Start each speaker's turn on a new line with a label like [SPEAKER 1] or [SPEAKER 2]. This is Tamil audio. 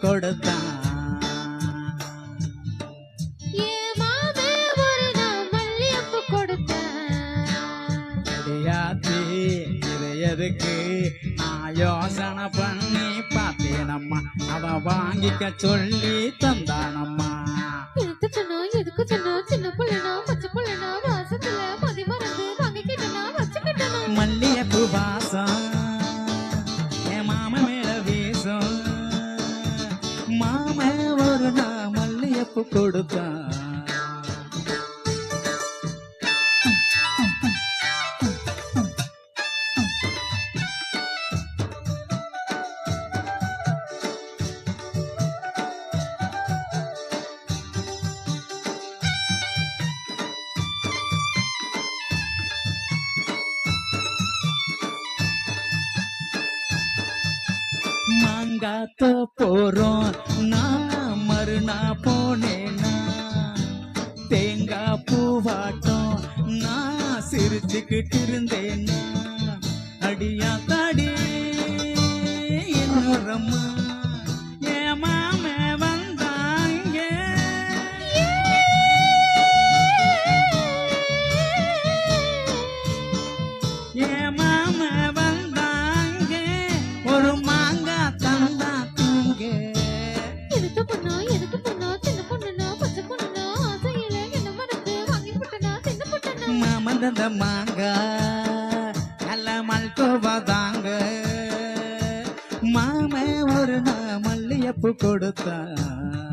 [SPEAKER 1] கொடுத்தான் எதுக்கு நான் யோசனை பண்ணி பார்த்தேனம்மா அவ வாங்கிக்க சொல்லி தந்தானம்மா.
[SPEAKER 2] எதுக்கு சொன்னா சின்ன புள்ளனா பச்சை புள்ளனா வாசத்துல மதி மறந்து வாங்கிக்கிட்டனா வச்சுக்கிட்டனா
[SPEAKER 1] மல்லிகைப்பூ வாசம் என் மாம மேல வீசும். மாம ஒரு நான் மல்லிகைப்பூ கொடுத்தான். மாங்காத்த போறோம் நான் மறுநா போனேனா தேங்காய் பூவாட்டம் நான் சிரிச்சுக்கிட்டு இருந்தேனா அடியா தாடி என்னோரம்மா என் மாம வந்தாங்க. என் மாம வந்தாங்க ஒரு மாமந்த மாங்கா நல்ல மல்கோவாதாங்க. மாம ஒரு நான் மல்லிகைப்பூ கொடுத்தான்.